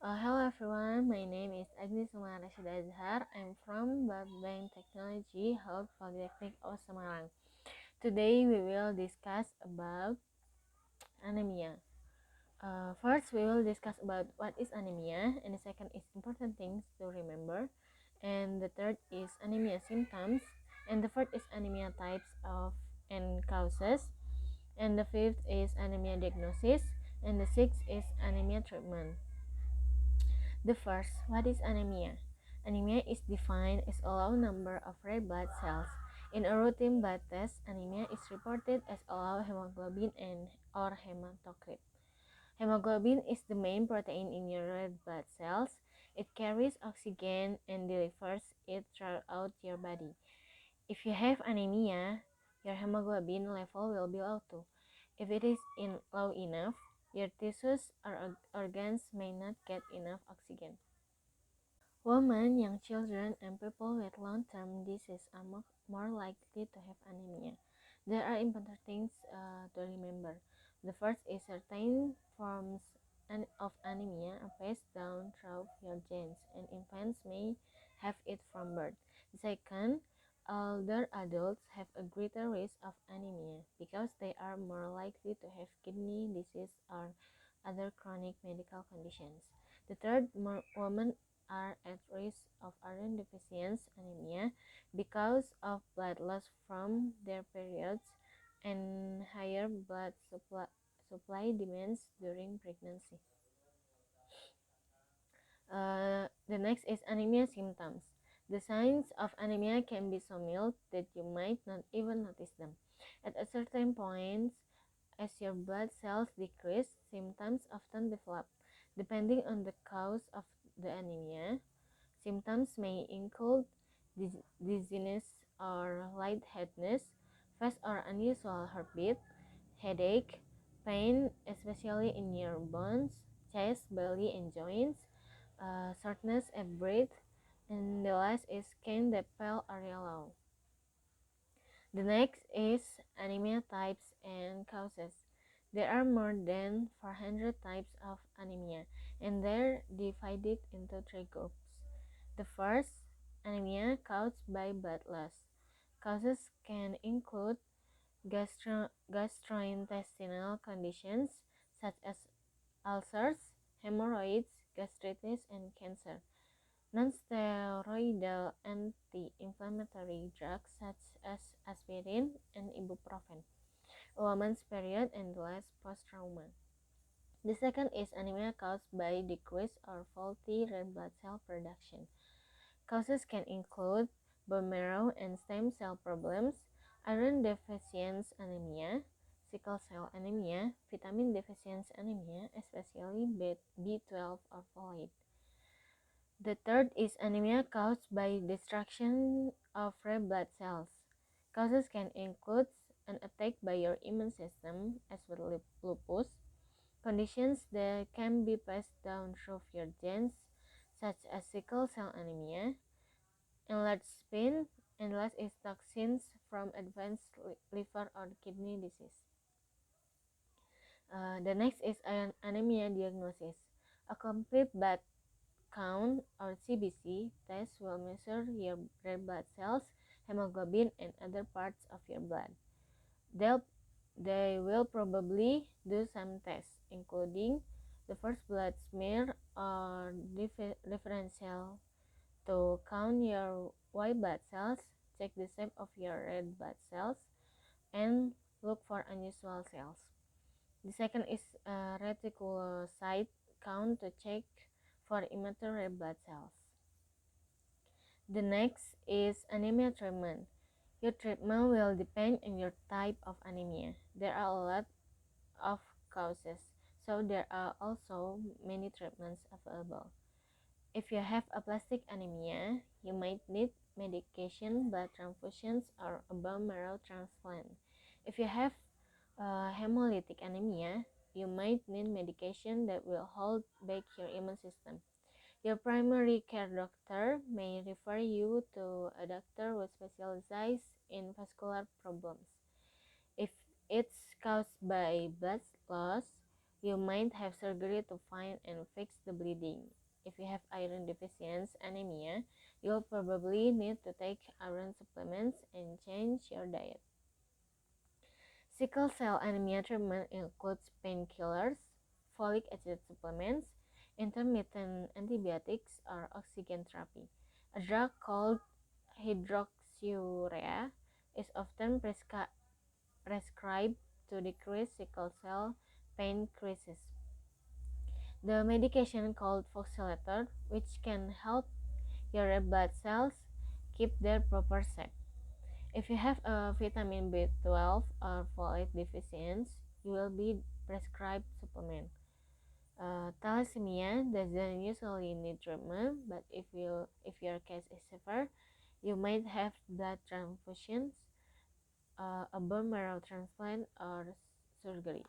Hello everyone, my name is Agni Rasyda Azhar. I'm from Bank Teknologi, Health Polytechnic of Semarang. Today we will discuss about anemia. First, we will discuss about what is anemia, and the second is important things to remember, and the third is anemia symptoms, and the fourth is anemia types of and causes, and the fifth is anemia diagnosis, and the sixth is anemia treatment. The first, what is anemia? Anemia is defined as a low number of red blood cells. In a routine blood test, anemia is reported as a low hemoglobin and or hematocrit. Hemoglobin is the main protein in your red blood cells. It carries oxygen and delivers it throughout your body. If you have anemia, your hemoglobin level will be low too. If it is low enough, your tissues or organs may not get enough oxygen. Women, young children, and people with long-term disease are more likely to have anemia. There are important things to remember. The first is certain forms of anemia are passed down through your genes, and infants may have it from birth. The second, older adults have a greater risk of anemia because they are more likely to have kidney disease or other chronic medical conditions. The third, women are at risk of iron deficiency anemia because of blood loss from their periods and higher blood supply demands during pregnancy. The next is anemia symptoms. The signs of anemia can be so mild that you might not even notice them. At a certain point, as your blood cells decrease, symptoms often develop. Depending on the cause of the anemia, symptoms may include dizziness or lightheadedness, fast or unusual heartbeat, headache, pain, especially in your bones, chest, belly, and joints, shortness of breath, and the last is skin that pale or yellow. The next is anemia types and causes. There are more than 400 types of anemia, and they're divided into three groups. The first, anemia caused by blood loss. Causes can include gastrointestinal conditions such as ulcers, hemorrhoids, gastritis, and cancer. Non-steroidal anti-inflammatory drugs such as aspirin and ibuprofen. A woman's period and the last post-trauma. The second is anemia caused by decreased or faulty red blood cell production. Causes can include bone marrow and stem cell problems, iron deficiency anemia, sickle cell anemia, vitamin deficiency anemia, especially B12 or folate. The third is anemia caused by destruction of red blood cells. Causes can include an attack by your immune system, as with lupus, conditions that can be passed down through your genes, such as sickle cell anemia, enlarged spleen, and last is toxins from advanced liver or kidney disease. The next is an anemia diagnosis. A complete blood count or CBC test will measure your red blood cells, hemoglobin, and other parts of your blood. They will probably do some tests, including the first blood smear or differential to count your white blood cells, check the shape of your red blood cells, and look for unusual cells. The second is reticulocyte count to check for immature red blood cells. The next is anemia treatment. Your treatment will depend on your type of anemia. There are a lot of causes, so there are also many treatments available. If you have aplastic anemia, you might need medication, blood transfusions, or a bone marrow transplant. If you have hemolytic anemia, you might need medication that will hold back your immune system. Your primary care doctor may refer you to a doctor who specializes in vascular problems. If it's caused by blood loss, You might have surgery to find and fix the bleeding. If you have iron deficiency anemia, you'll probably need to take iron supplements and change your diet. Sickle cell anemia treatment includes painkillers, folic acid supplements, intermittent antibiotics, or oxygen therapy. A drug called hydroxyurea is often prescribed to decrease sickle cell pain crisis. The medication called voxelotor, which can help your red blood cells keep their proper shape. If you have a vitamin B12 or folate deficiency, you will be prescribed supplement. Thalassemia doesn't usually need treatment, but if your case is severe, you might have blood transfusions, a bone marrow transplant, or surgery.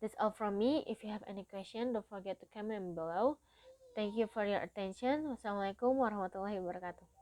That's all from me. If you have any question, don't forget to comment below. Thank you for your attention. Wassalamualaikum warahmatullahi wabarakatuh.